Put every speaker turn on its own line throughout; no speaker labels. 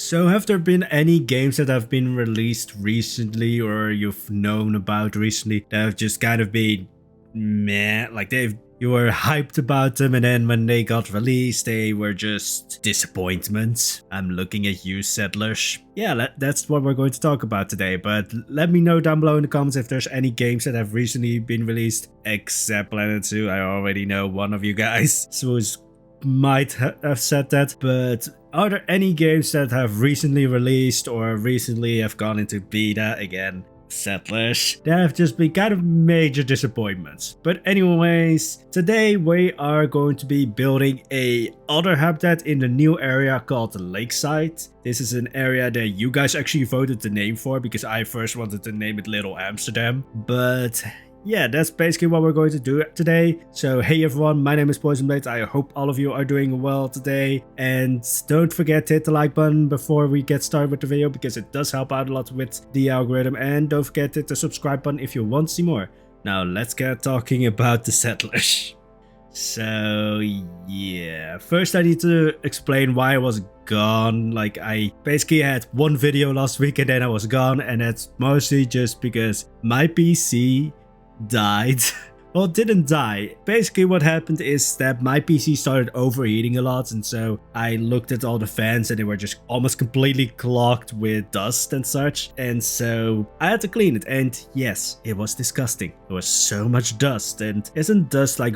So have there been any games that have been released recently or you've known about recently that have just kind of been meh, like you were hyped about them and then when they got released they were just disappointments? I'm looking at you, Settlers. Yeah, that's what we're going to talk about today, but let me know down below in the comments if there's any games that have recently been released, except Planet Zoo. I already know one of you guys might have said that, but are there any games that have recently released or recently have gone into beta again? Settlers, that have just been kind of major disappointments. But anyways, today we are going to be building a otter habitat in the new area called Lakeside. This is an area that you guys actually voted the name for because I first wanted to name it Little Amsterdam, but yeah, that's basically what we're going to do today. So hey everyone, my name is Poisonblade. I hope all of you are doing well today. And don't forget to hit the like button before we get started with the video because it does help out a lot with the algorithm. And don't forget to hit the subscribe button if you want to see more. Now let's get talking about the Settlers. So yeah, first I need to explain why I was gone. Like I basically had one video last week and then I was gone, and that's mostly just because my PC died. Well, it didn't die. Basically what happened is that my PC started overheating a lot, and so I looked at all the fans and they were just almost completely clogged with dust and such, and so I had to clean it. And yes, it was disgusting. There was so much dust, and isn't dust like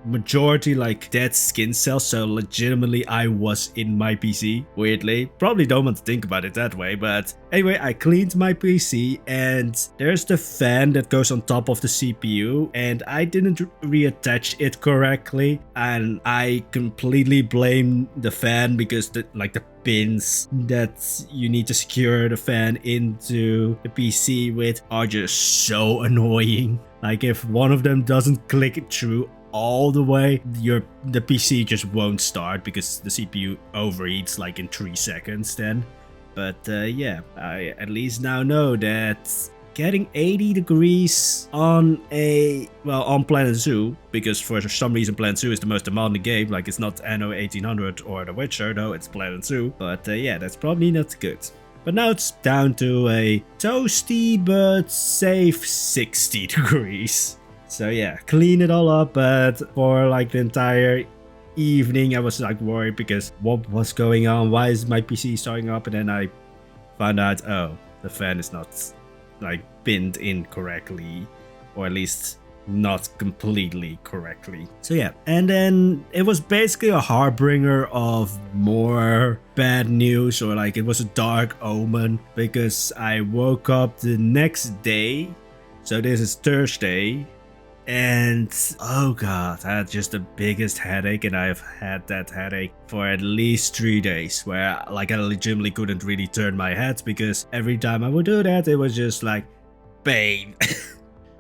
majority like dead skin cells? So legitimately I was in my PC, weirdly. Probably don't want to think about it that way, but anyway, I cleaned my PC and there's the fan that goes on top of the CPU and I didn't reattach it correctly, and I completely blame the fan because the pins that you need to secure the fan into the PC with are just so annoying. Like if one of them doesn't click it through all the way, the PC just won't start because the CPU overheats like in 3 seconds then. But yeah, I at least now know that getting 80 degrees on Planet Zoo, because for some reason Planet Zoo is the most demanding game, like it's not Anno 1800 or The Witcher, no, it's Planet Zoo. But yeah, that's probably not good. But now it's down to a toasty but safe 60 degrees. So yeah, clean it all up, but for like the entire evening I was like worried because what was going on? Why is my PC starting up? And then I found out, oh, the fan is not like pinned in correctly, or at least not completely correctly. So yeah, and then it was basically a harbinger of more bad news, or like it was a dark omen, because I woke up the next day, so this is Thursday, and oh god, I had just the biggest headache, and I've had that headache for at least 3 days, where like I legitimately couldn't really turn my head because every time I would do that it was just like pain.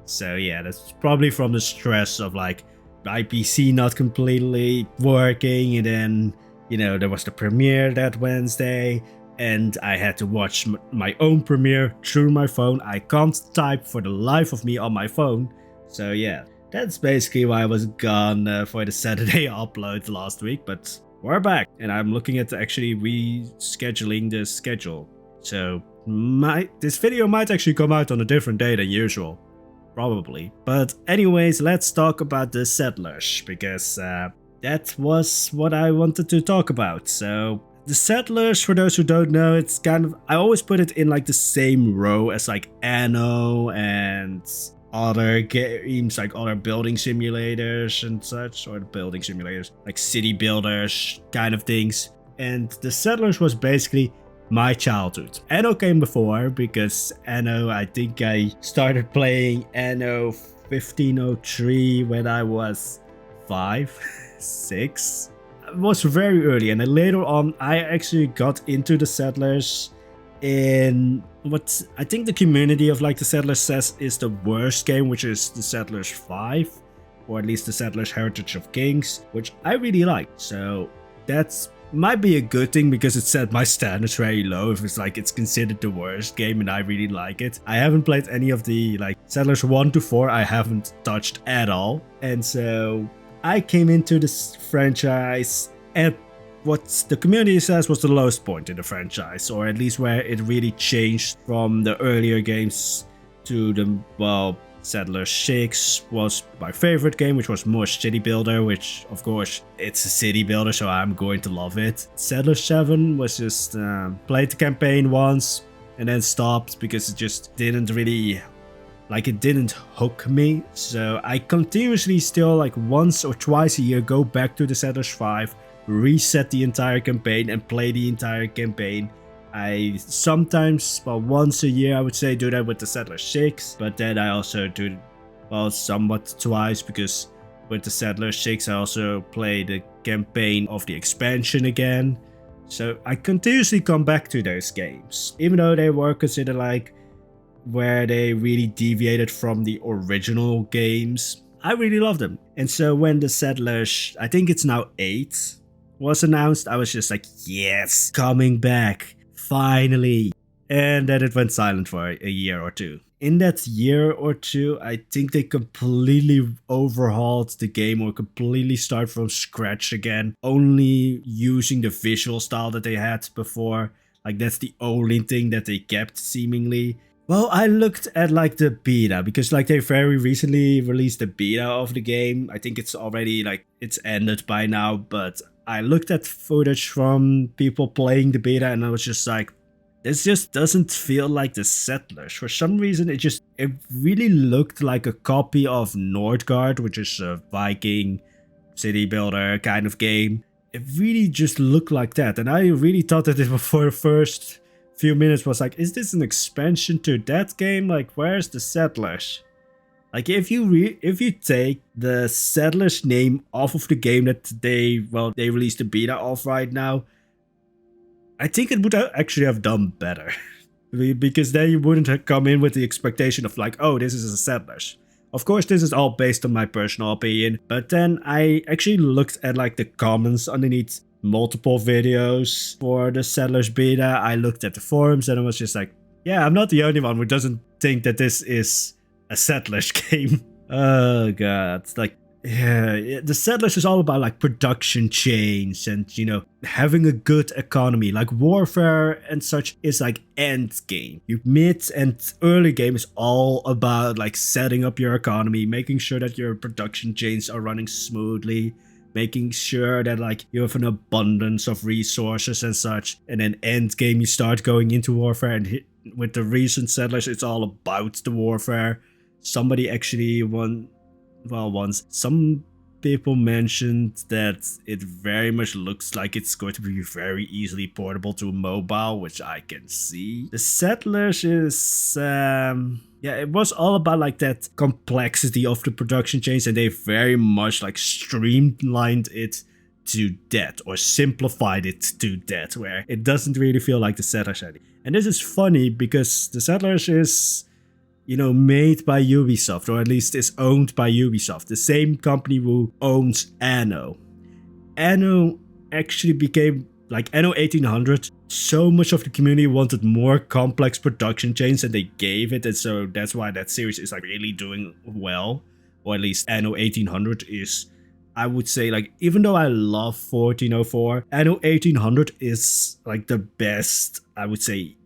So yeah, that's probably from the stress of like my PC not completely working, and then you know there was the premiere that Wednesday and I had to watch my own premiere through my phone. I can't type for the life of me on my phone. So yeah, that's basically why I was gone for the Saturday upload last week, but we're back and I'm looking at actually rescheduling the schedule. So this video might actually come out on a different day than usual, probably. But anyways, let's talk about the Settlers, because that was what I wanted to talk about. So the Settlers, for those who don't know, it's kind of, I always put it in like the same row as like Anno and other games, like other building simulators and such, or the building simulators like city builders kind of things. And the Settlers was basically my childhood. Anno came before, because Anno, I think I started playing Anno 1503 when I was 5, 6. It was very early, and then later on I actually got into the Settlers in what I think the community of like the Settlers says is the worst game, which is the Settlers 5, or at least the Settlers Heritage of Kings, which I really like. So that's might be a good thing because it set my standards very low if it's like it's considered the worst game and I really like it. I haven't played any of the like Settlers 1 to 4, I haven't touched at all, and so I came into this franchise at what the community says was the lowest point in the franchise, or at least where it really changed from the earlier games to the, well, Settlers 6 was my favorite game, which was more city builder, which of course it's a city builder, so I'm going to love it. Settlers 7 was just played the campaign once and then stopped because it just didn't really, like, it didn't hook me. So I continuously still, like, once or twice a year go back to the Settlers 5, reset the entire campaign and play the entire campaign. I sometimes, well, once a year I would say, do that with the Settlers 6, but then I also do, well, somewhat twice, because with the Settlers 6 I also play the campaign of the expansion again. So I continuously come back to those games, even though they were considered like where they really deviated from the original games. I really love them. And so when the Settlers, I think it's now 8, was announced, I was just like, yes, coming back. Finally. And then it went silent for a year or two. In that year or two, I think they completely overhauled the game, or completely start from scratch again, only using the visual style that they had before. Like, that's the only thing that they kept, seemingly. Well, I looked at like the beta, because like they very recently released the beta of the game. I think it's already, like, it's ended by now, but I looked at footage from people playing the beta and I was just like, this just doesn't feel like the Settlers. For some reason, it really looked like a copy of Nordgard, which is a Viking city builder kind of game. It really just looked like that. And I really thought that it was, for the first few minutes, was like, is this an expansion to that game? Like, where's the Settlers? Like, if you take the Settlers name off of the game that they released the beta of right now, I think it would actually have done better. Because then you wouldn't have come in with the expectation of like, oh, this is a Settlers. Of course, this is all based on my personal opinion, but then I actually looked at like the comments underneath multiple videos for the Settlers beta. I looked at the forums and I was just like, yeah, I'm not the only one who doesn't think that this is a Settlers game. Oh god, like, yeah, the Settlers is all about like production chains and, you know, having a good economy. Like warfare and such is like end game. Your mid and early game is all about like setting up your economy, making sure that your production chains are running smoothly, making sure that like you have an abundance of resources and such. And then end game, you start going into warfare, and with the recent Settlers, it's all about the warfare. Somebody actually once some people mentioned that it very much looks like it's going to be very easily portable to mobile, which I can see. The Settlers is yeah, it was all about like that complexity of the production chains, and they very much like streamlined it to that, or simplified it to that, where it doesn't really feel like the Settlers anymore. And this is funny because the Settlers is, you know, made by Ubisoft, or at least is owned by Ubisoft, the same company who owns Anno. Anno actually became like Anno 1800. So much of the community wanted more complex production chains, and they gave it, and so that's why that series is like really doing well. Or at least Anno 1800 is, I would say, like, even though I love 1404, Anno 1800 is like the best, I would say,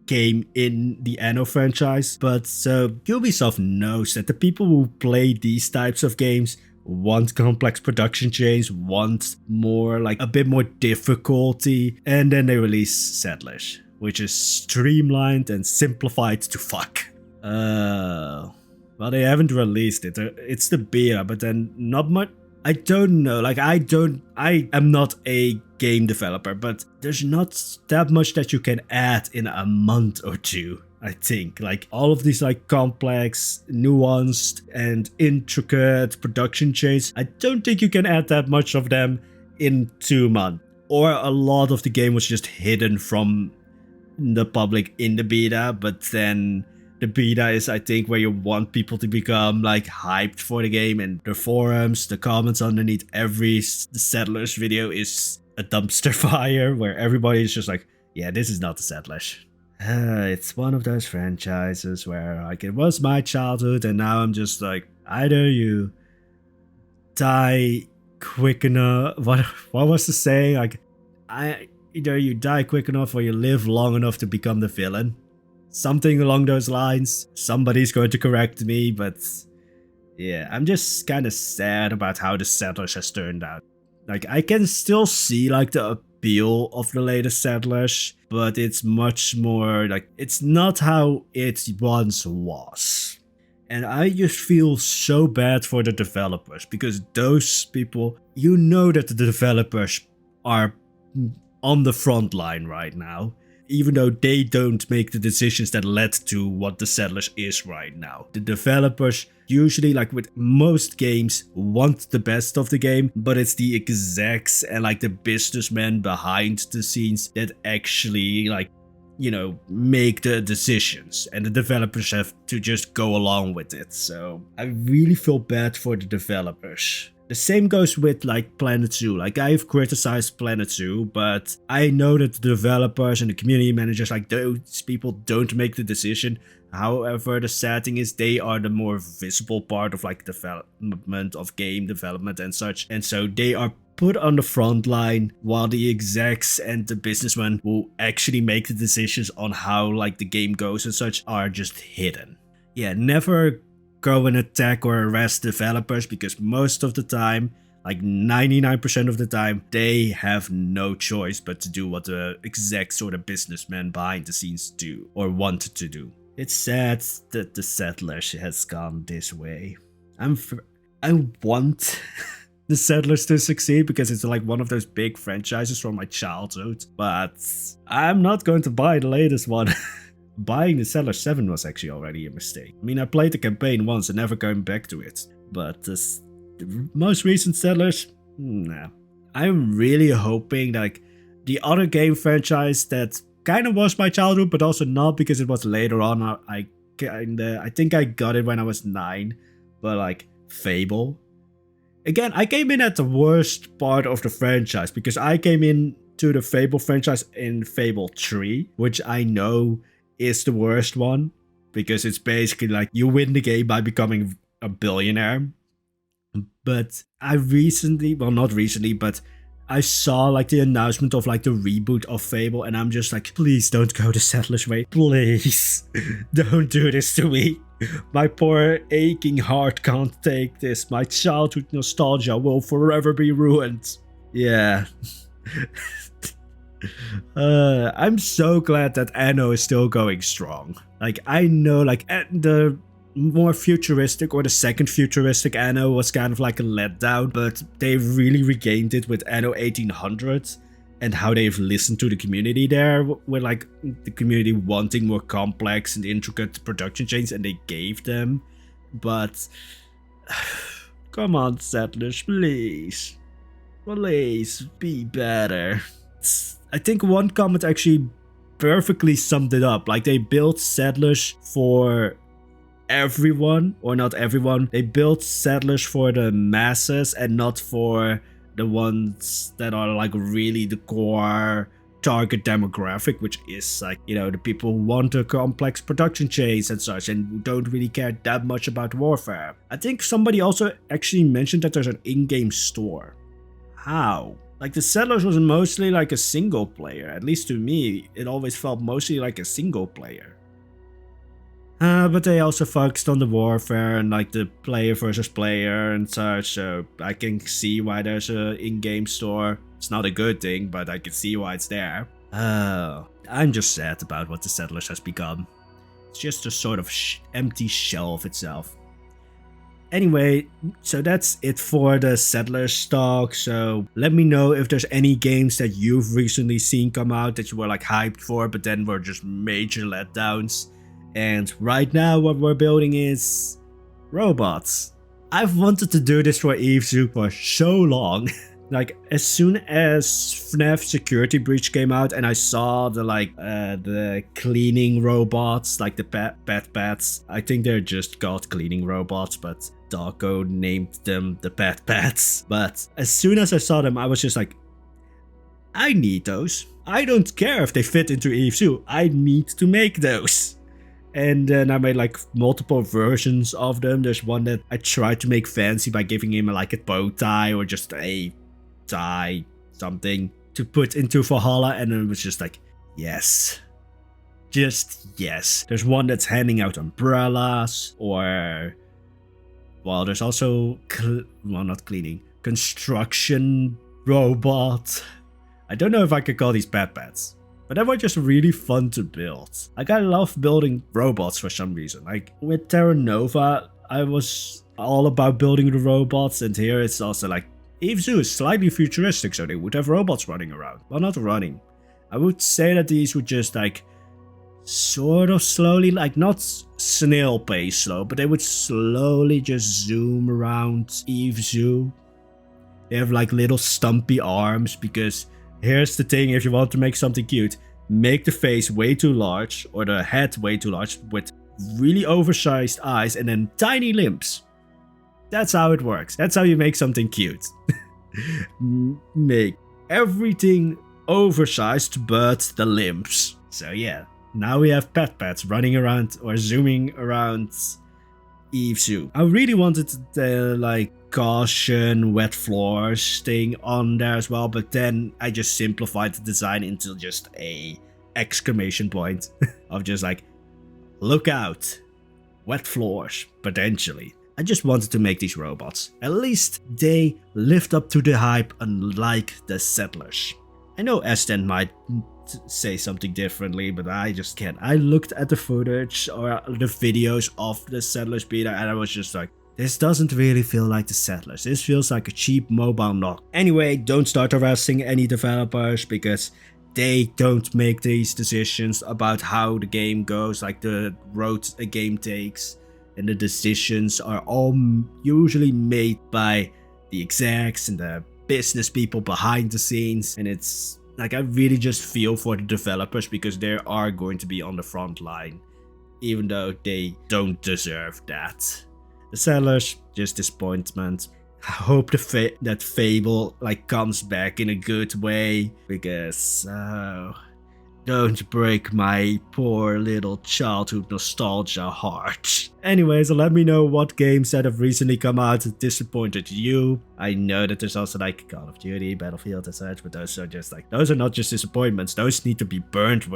game in the Anno franchise. But so Ubisoft knows that the people who play these types of games want complex production chains, want more, like a bit more difficulty, and then they release Settlers, which is streamlined and simplified to fuck. Well, they haven't released it. It's the beta, but then not much. I don't know, like I am not a game developer, but there's not that much that you can add in a month or two, I think. Like all of these like complex, nuanced and intricate production chains, I don't think you can add that much of them in 2 months. Or a lot of the game was just hidden from the public in the beta, but then the beta is, I think, where you want people to become like hyped for the game, and the forums, the comments underneath every Settlers video is a dumpster fire where everybody is just like, yeah, this is not the Settlers. It's one of those franchises where like it was my childhood, and now I'm just like, either you die quick enough. What was the saying? Like, either you die quick enough or you live long enough to become the villain. Something along those lines. Somebody's going to correct me, but yeah, I'm just kind of sad about how the Settlers has turned out. Like, I can still see like the appeal of the latest Settlers, but it's much more like, it's not how it once was. And I just feel so bad for the developers, because those people, you know that the developers are on the front line right now, even though they don't make the decisions that led to what the Settlers is right now. The developers usually, like with most games, want the best of the game, but it's the execs and like the businessmen behind the scenes that actually like, you know, make the decisions, and the developers have to just go along with it. So I really feel bad for the developers. The same goes with like Planet Zoo. Like, I've criticized Planet Zoo, but I know that the developers and the community managers, like those people don't make the decision. However, the sad thing is they are the more visible part of like development of game development and such. And so they are put on the front line, while the execs and the businessmen who actually make the decisions on how like the game goes and such are just hidden. Yeah, never go and attack or arrest developers, because most of the time, like 99% of the time, they have no choice but to do what the execs or the businessmen behind the scenes do or want to do. It's sad that the Settlers has gone this way. I want the Settlers to succeed, because it's like one of those big franchises from my childhood, but I'm not going to buy the latest one. Buying the Settlers 7 was actually already a mistake. I mean, I played the campaign once and never going back to it, but the most recent Settlers, nah. I'm really hoping like the other game franchise that kind of was my childhood, but also not, because it was later on. I think I got it when I was 9, but like Fable. Again, I came in at the worst part of the franchise, because I came in to the Fable franchise in Fable 3, which I know is the worst one, because it's basically like you win the game by becoming a billionaire. But I recently, well, not recently, but I saw like the announcement of like the reboot of Fable, and I'm just like, please don't go the Settlers way. Please don't do this to me. My poor aching heart can't take this. My childhood nostalgia will forever be ruined. Yeah. I'm so glad that Anno is still going strong. Like, I know like the more futuristic or the second futuristic Anno was kind of like a letdown, but they've really regained it with Anno 1800 and how they've listened to the community there, with like the community wanting more complex and intricate production chains, and they gave them. But come on, Settlers, please be better. I think one comment actually perfectly summed it up. Like, they built Settlers for everyone, or not everyone. They built Settlers for the masses and not for the ones that are like really the core target demographic, which is like, you know, the people who want a complex production chains and such, and who don't really care that much about warfare. I think somebody also actually mentioned that there's an in-game store. How? Like, the Settlers was mostly like a single player. At least to me, it always felt mostly like a single player. But they also focused on the warfare and like the player versus player and such, so I can see why there's a in-game store. It's not a good thing, but I can see why it's there. I'm just sad about what the Settlers has become. It's just a sort of empty shell of itself. Anyway, so that's it for the Settlers talk. So let me know if there's any games that you've recently seen come out that you were like hyped for, but then were just major letdowns. And right now what we're building is robots. I've wanted to do this for Eve Zoo for so long. Like, as soon as FNAF Security Breach came out and I saw the the cleaning robots, like the Patpats. I think they're just called cleaning robots, but Darko named them the Patpats. But as soon as I saw them, I was just like, I need those. I don't care if they fit into Eve Zoo. I need to make those. And then I made like multiple versions of them. There's one that I tried to make fancy by giving him like a bow tie or just a tie something. to put into Valhalla, and it was just like, yes. Just yes. There's one that's handing out umbrellas, or, well, there's also, well, not cleaning, construction robot. I don't know if I could call these Patpats, but they were just really fun to build. Like, I love building robots for some reason. Like, with Terra Nova, I was all about building the robots, and here it's also like, Eve Zoo is slightly futuristic, so they would have robots running around. Well, not running. I would say that these would just like sort of slowly, like not snail pace slow, but they would slowly just zoom around Eve Zoo. They have like little stumpy arms, because here's the thing, if you want to make something cute, make the face way too large, or the head way too large, with really oversized eyes and then tiny limbs. That's how it works. That's how you make something cute. Make everything oversized but the limbs. So yeah, now we have Patpats running around or zooming around Eve Zoo. I really wanted the like caution, wet floors thing on there as well, but then I just simplified the design into just a exclamation point of just like, look out, wet floors, potentially. I just wanted to make these robots. At least they lived up to the hype, unlike the settlers. I know Esten might say something differently, but I just can't. I looked at the footage or the videos of the settlers beta, and I was just like, this doesn't really feel like the settlers. This feels like a cheap mobile knock. Anyway, don't start harassing any developers, because they don't make these decisions about how the game goes, like the road a game takes. And the decisions are all usually made by the execs and the business people behind the scenes. And it's like, I really just feel for the developers, because they are going to be on the front line, even though they don't deserve that. The sellers, just disappointment. I hope that Fable like comes back in a good way, because don't break my poor little childhood nostalgia heart. Anyways, let me know what games that have recently come out that disappointed you. I know that there's also like Call of Duty, Battlefield and such, but those are just like, those are not just disappointments, those need to be burnt.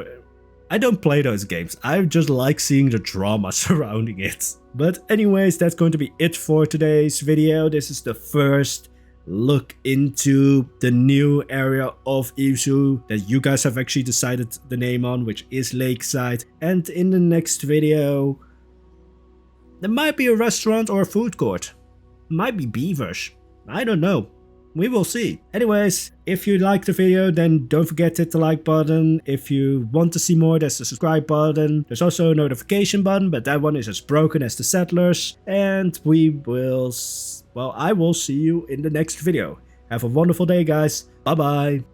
I don't play those games, I just like seeing the drama surrounding it. But anyways, that's going to be it for today's video. This is the first look into the new area of Eve Zoo that you guys have actually decided the name on, which is Lakeside. And in the next video, there might be a restaurant or a food court. Might be beavers. I don't know. We will see. Anyways, if you liked the video, then don't forget to hit the like button. If you want to see more, there's the subscribe button. There's also a notification button, but that one is as broken as the settlers. And we will, well, I will see you in the next video. Have a wonderful day, guys. Bye bye.